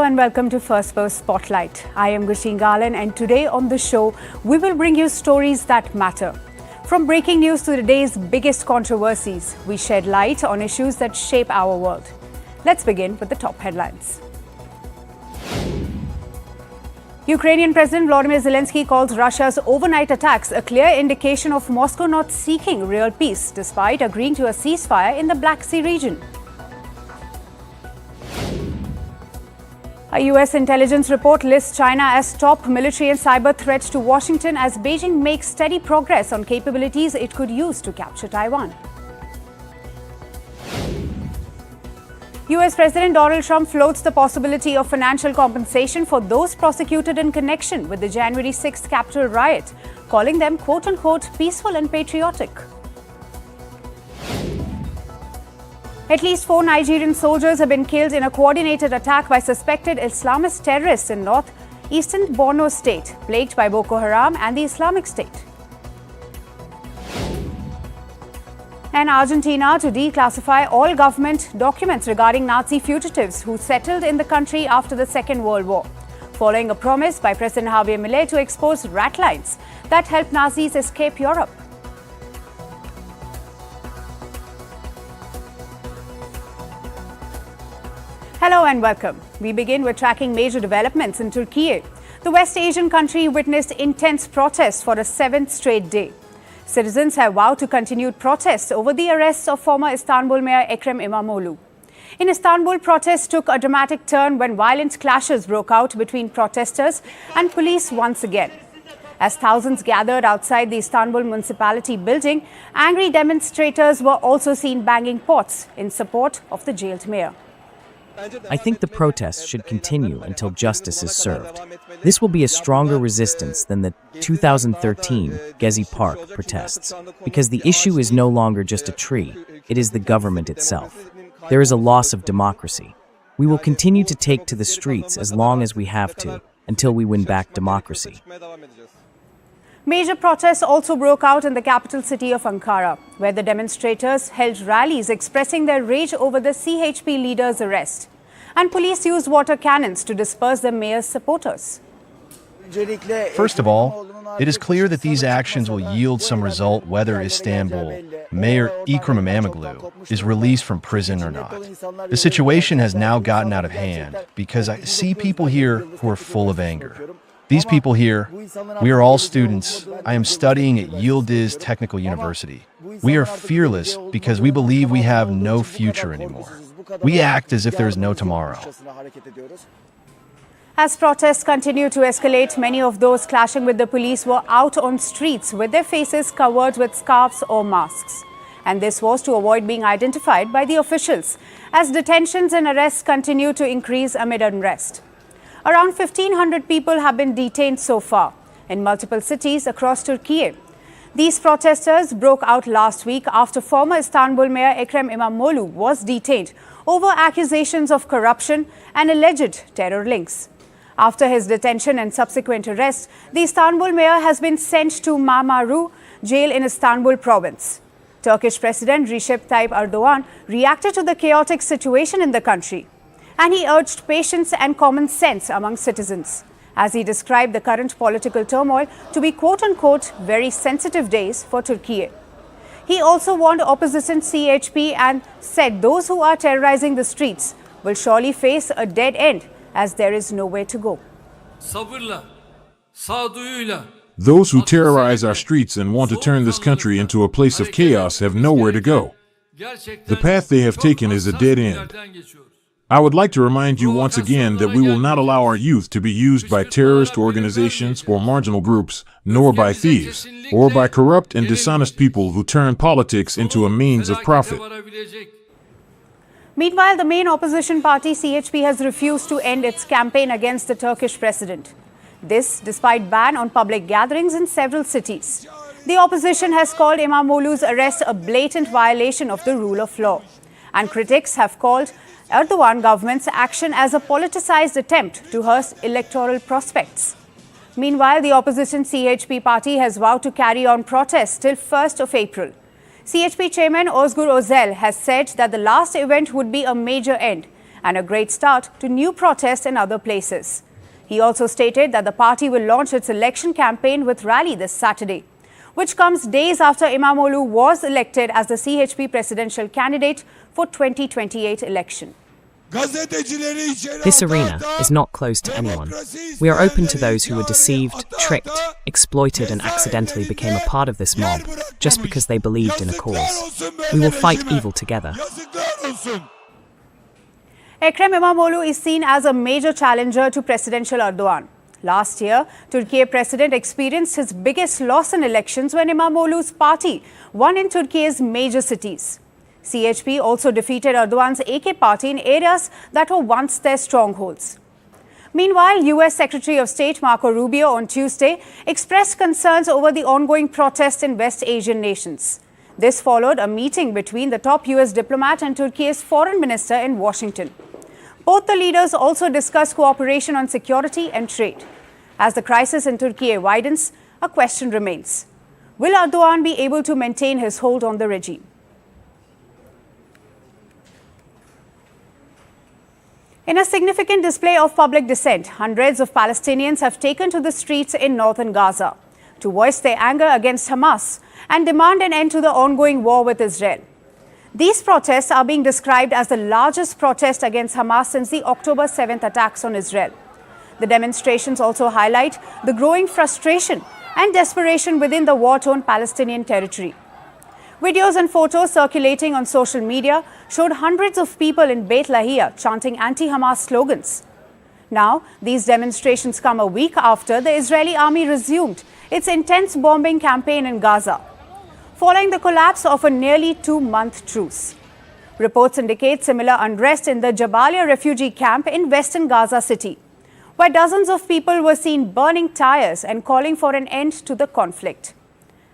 and welcome to Firstpost Spotlight. I am Gushin Galan, and today on the show, we will bring you stories that matter. From breaking news to the day's biggest controversies, we shed light on issues that shape our world. Let's begin with the top headlines. Ukrainian President Volodymyr Zelensky calls Russia's overnight attacks a clear indication of Moscow not seeking real peace, despite agreeing to a ceasefire in the Black Sea region. A US intelligence report lists China as top military and cyber threat to Washington as Beijing makes steady progress on capabilities it could use to capture Taiwan. US President Donald Trump floats the possibility of financial compensation for those prosecuted in connection with the January 6th Capitol riot, calling them quote-unquote peaceful and patriotic. At least 4 Nigerian soldiers have been killed in a coordinated attack by suspected Islamist terrorists in northeastern Borno state, plagued by Boko Haram and the Islamic State. And Argentina to declassify all government documents regarding Nazi fugitives who settled in the country after the Second World War, following a promise by President Javier Milei to expose rat lines that helped Nazis escape Europe. Hello and welcome. We begin with tracking major developments in Turkey. The West Asian country witnessed intense protests for a 7th straight day. Citizens have vowed to continued protests over the arrests of former Istanbul Mayor Ekrem İmamoğlu. In Istanbul, protests took a dramatic turn when violent clashes broke out between protesters and police once again. As thousands gathered outside the Istanbul municipality building, angry demonstrators were also seen banging pots in support of the jailed mayor. I think the protests should continue until justice is served. This will be a stronger resistance than the 2013 Gezi Park protests, because the issue is no longer just a tree, it is the government itself. There is a loss of democracy. We will continue to take to the streets as long as we have to, until we win back democracy. Major protests also broke out in the capital city of Ankara, where the demonstrators held rallies expressing their rage over the CHP leader's arrest. And police used water cannons to disperse the mayor's supporters. First of all, it is clear that these actions will yield some result whether Istanbul Mayor Ekrem İmamoğlu is released from prison or not. The situation has now gotten out of hand because I see people here who are full of anger. These people here, we are all students. I am studying at Yildiz Technical University. We are fearless because we believe we have no future anymore. We act as if there is no tomorrow. As protests continue to escalate, many of those clashing with the police were out on streets with their faces covered with scarves or masks. And this was to avoid being identified by the officials, as detentions and arrests continue to increase amid unrest. Around 1,500 people have been detained so far in multiple cities across Turkey. These protesters broke out last week after former Istanbul Mayor Ekrem İmamoğlu was detained over accusations of corruption and alleged terror links. After his detention and subsequent arrest, the Istanbul mayor has been sent to Marmaru jail in Istanbul province. Turkish President Recep Tayyip Erdogan reacted to the chaotic situation in the country, and he urged patience and common sense among citizens, as he described the current political turmoil to be quote-unquote very sensitive days for Turkey. He also warned opposition CHP and said those who are terrorizing the streets will surely face a dead end, as there is nowhere to go. Those who terrorize our streets and want to turn this country into a place of chaos have nowhere to go. The path they have taken is a dead end. I would like to remind you once again that we will not allow our youth to be used by terrorist organizations or marginal groups, nor by thieves, or by corrupt and dishonest people who turn politics into a means of profit. Meanwhile, the main opposition party, CHP, has refused to end its campaign against the Turkish president. This despite ban on public gatherings in several cities. The opposition has called İmamoğlu's arrest a blatant violation of the rule of law. And critics have called Erdogan government's action as a politicized attempt to hurt electoral prospects. Meanwhile, the opposition CHP party has vowed to carry on protests till 1st of April. CHP chairman Özgür Özel has said that the last event would be a major end and a great start to new protests in other places. He also stated that the party will launch its election campaign with rally this Saturday, which comes days after Imamoglu was elected as the CHP presidential candidate for 2028 election. This arena is not closed to anyone. We are open to those who were deceived, tricked, exploited and accidentally became a part of this mob just because they believed in a cause. We will fight evil together. Ekrem İmamoğlu is seen as a major challenger to Presidential Erdogan. Last year, Turkey president experienced his biggest loss in elections when İmamoğlu's party won in Turkey's major cities. CHP also defeated Erdogan's AK party in areas that were once their strongholds. Meanwhile, US Secretary of State Marco Rubio on Tuesday expressed concerns over the ongoing protests in West Asian nations. This followed a meeting between the top US diplomat and Turkey's foreign minister in Washington. Both the leaders also discussed cooperation on security and trade. As the crisis in Turkey widens, a question remains. Will Erdogan be able to maintain his hold on the regime? In a significant display of public dissent, hundreds of Palestinians have taken to the streets in northern Gaza to voice their anger against Hamas and demand an end to the ongoing war with Israel. These protests are being described as the largest protest against Hamas since the October 7th attacks on Israel. The demonstrations also highlight the growing frustration and desperation within the war-torn Palestinian territory. Videos and photos circulating on social media showed hundreds of people in Beit Lahia chanting anti-Hamas slogans. Now, these demonstrations come a week after the Israeli army resumed its intense bombing campaign in Gaza, following the collapse of a nearly 2-month truce. Reports indicate similar unrest in the Jabalia refugee camp in western Gaza City, where dozens of people were seen burning tires and calling for an end to the conflict.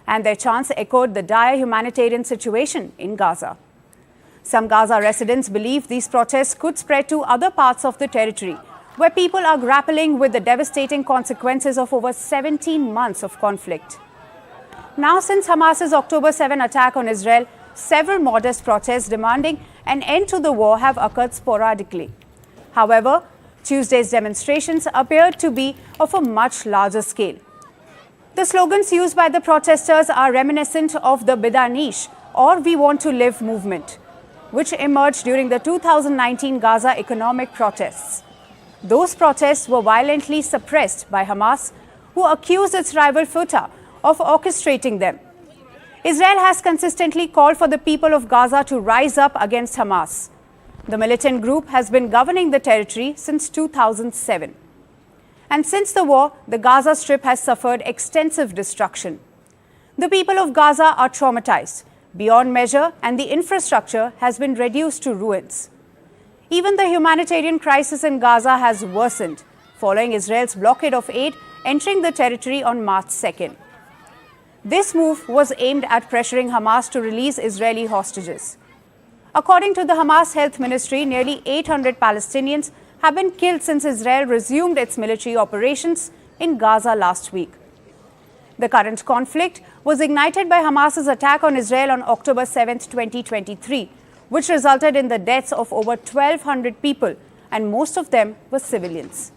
And their chants echoed the dire humanitarian situation in Gaza. Some Gaza residents believe these protests could spread to other parts of the territory, where people are grappling with the devastating consequences of over 17 months of conflict. Now, since Hamas's October 7 attack on Israel, several modest protests demanding an end to the war have occurred sporadically. However, Tuesday's demonstrations appeared to be of a much larger scale. The slogans used by the protesters are reminiscent of the Bidanish or We Want to Live movement, which emerged during the 2019 Gaza economic protests. Those protests were violently suppressed by Hamas, who accused its rival Fatah of orchestrating them. Israel has consistently called for the people of Gaza to rise up against Hamas. The militant group has been governing the territory since 2007. And since the war, the Gaza Strip has suffered extensive destruction. The people of Gaza are traumatized beyond measure, and the infrastructure has been reduced to ruins. Even the humanitarian crisis in Gaza has worsened, following Israel's blockade of aid entering the territory on March 2nd. This move was aimed at pressuring Hamas to release Israeli hostages. According to the Hamas Health Ministry, nearly 800 Palestinians have been killed since Israel resumed its military operations in Gaza last week. The current conflict was ignited by Hamas's attack on Israel on October 7, 2023, which resulted in the deaths of over 1,200 people, and most of them were civilians.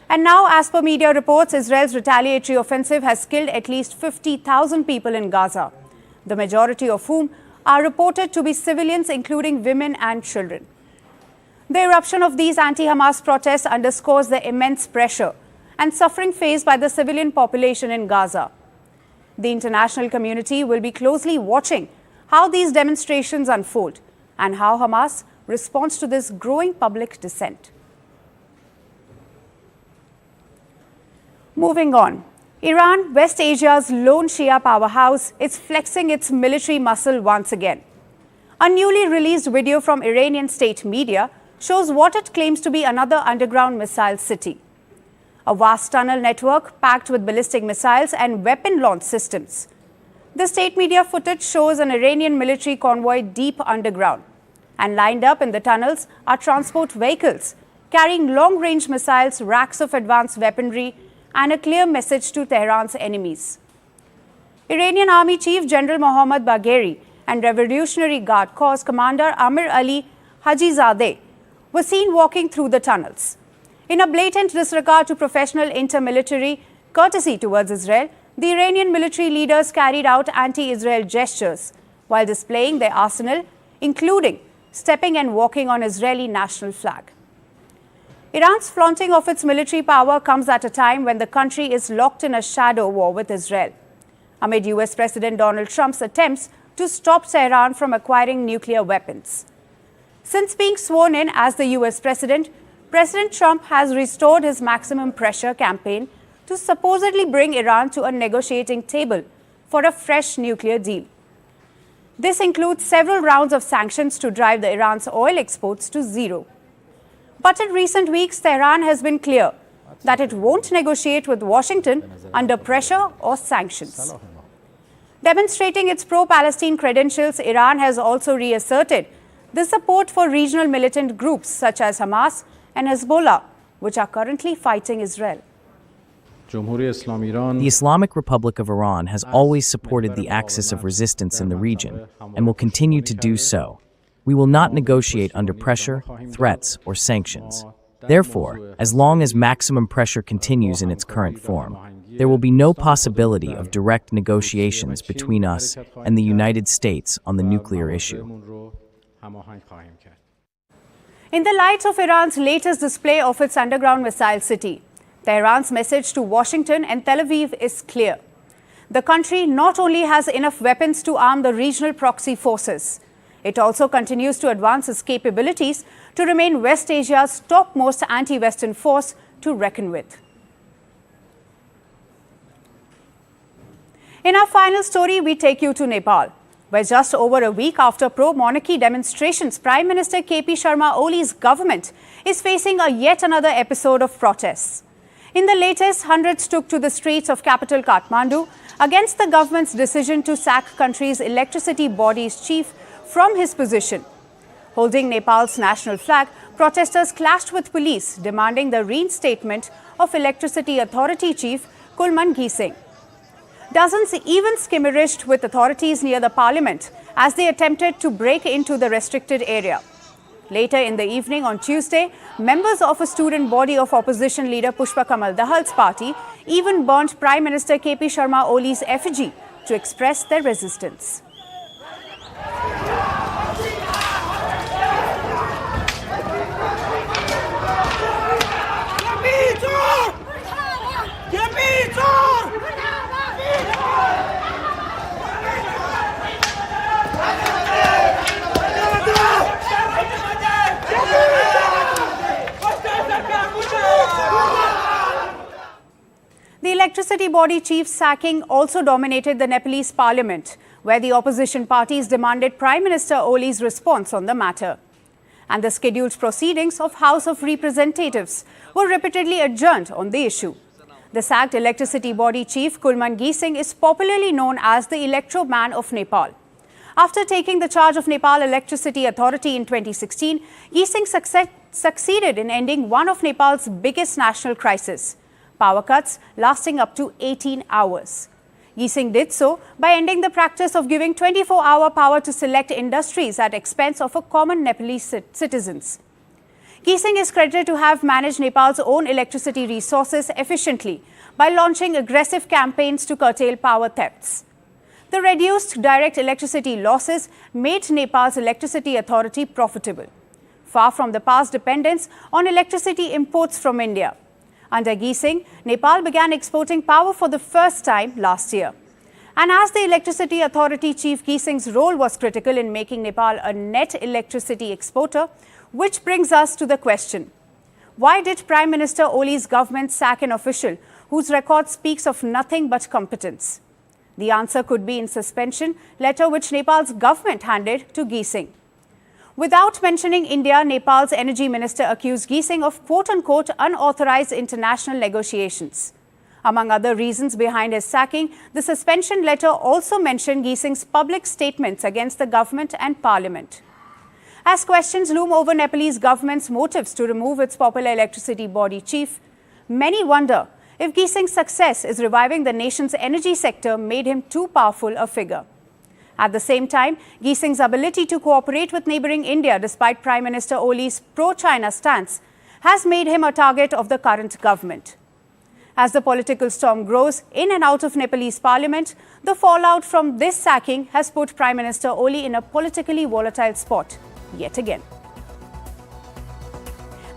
And now, as per media reports, Israel's retaliatory offensive has killed at least 50,000 people in Gaza, the majority of whom are reported to be civilians, including women and children. The eruption of these anti-Hamas protests underscores the immense pressure and suffering faced by the civilian population in Gaza. The international community will be closely watching how these demonstrations unfold and how Hamas responds to this growing public dissent. Moving on, Iran, West Asia's lone Shia powerhouse, is flexing its military muscle once again. A newly released video from Iranian state media shows what it claims to be another underground missile city. A vast tunnel network packed with ballistic missiles and weapon launch systems. The state media footage shows an Iranian military convoy deep underground, and lined up in the tunnels are transport vehicles carrying long-range missiles, racks of advanced weaponry, and a clear message to Tehran's enemies. Iranian Army Chief General Mohammad Bagheri and Revolutionary Guard Corps Commander Amir Ali Hajizadeh were seen walking through the tunnels. In a blatant disregard to professional intermilitary courtesy towards Israel, the Iranian military leaders carried out anti-Israel gestures while displaying their arsenal, including stepping and walking on Israeli national flag. Iran's flaunting of its military power comes at a time when the country is locked in a shadow war with Israel, amid US President Donald Trump's attempts to stop Tehran from acquiring nuclear weapons. Since being sworn in as the US President, President Trump has restored his maximum pressure campaign to supposedly bring Iran to a negotiating table for a fresh nuclear deal. This includes several rounds of sanctions to drive Iran's oil exports to zero. But in recent weeks, Tehran has been clear that it won't negotiate with Washington under pressure or sanctions. Demonstrating its pro-Palestine credentials, Iran has also reasserted the support for regional militant groups such as Hamas and Hezbollah, which are currently fighting Israel. The Islamic Republic of Iran has always supported the axis of resistance in the region and will continue to do so. We will not negotiate under pressure, threats, or sanctions. Therefore, as long as maximum pressure continues in its current form, there will be no possibility of direct negotiations between us and the United States on the nuclear issue. In the light of Iran's latest display of its underground missile city, Tehran's message to Washington and Tel Aviv is clear. The country not only has enough weapons to arm the regional proxy forces, it also continues to advance its capabilities to remain West Asia's topmost anti-Western force to reckon with. In our final story, we take you to Nepal, where just over a week after pro-monarchy demonstrations, Prime Minister KP Sharma Oli's government is facing yet another episode of protests. In the latest, hundreds took to the streets of capital Kathmandu against the government's decision to sack country's electricity body's chief from his position. Holding Nepal's national flag, protesters clashed with police, demanding the reinstatement of Electricity Authority Chief Kulman Gising. Dozens even skirmished with authorities near the parliament as they attempted to break into the restricted area. Later in the evening on Tuesday, members of a student body of opposition leader Pushpa Kamal Dahal's party even burnt Prime Minister KP Sharma Oli's effigy to express their resistance. The electricity body chief's sacking also dominated the Nepalese parliament, where the opposition parties demanded Prime Minister Oli's response on the matter. And the scheduled proceedings of House of Representatives were repeatedly adjourned on the issue. The sacked electricity body chief Kulman Gising is popularly known as the Electro Man of Nepal. After taking the charge of Nepal Electricity Authority in 2016, Gising succeeded in ending one of Nepal's biggest national crises, power cuts lasting up to 18 hours. Gising did so by ending the practice of giving 24-hour power to select industries at expense of a common Nepalese citizens. Gising is credited to have managed Nepal's own electricity resources efficiently by launching aggressive campaigns to curtail power thefts. The reduced direct electricity losses made Nepal's electricity authority profitable, far from the past dependence on electricity imports from India. Under Gising, Nepal began exporting power for the first time last year. And as the Electricity Authority Chief, Gising's role was critical in making Nepal a net electricity exporter, which brings us to the question: why did Prime Minister Oli's government sack an official whose record speaks of nothing but competence? The answer could be in suspension letter which Nepal's government handed to Gising. Without mentioning India, Nepal's energy minister accused Gising of quote-unquote unauthorized international negotiations. Among other reasons behind his sacking, the suspension letter also mentioned Gising's public statements against the government and parliament. As questions loom over Nepalese government's motives to remove its popular electricity body chief, many wonder if Gising's success in reviving the nation's energy sector made him too powerful a figure. At the same time, Gising's ability to cooperate with neighboring India despite Prime Minister Oli's pro-China stance has made him a target of the current government. As the political storm grows in and out of Nepalese parliament, the fallout from this sacking has put Prime Minister Oli in a politically volatile spot yet again.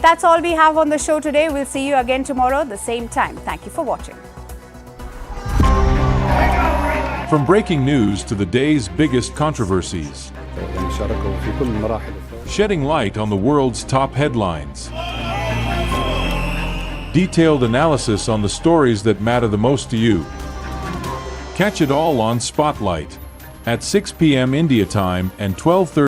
That's all we have on the show today. We'll see you again tomorrow, the same time. Thank you for watching. From breaking news to the day's biggest controversies, shedding light on the world's top headlines, detailed analysis on the stories that matter the most to you. Catch it all on Spotlight at 6 p.m. India time and 12:30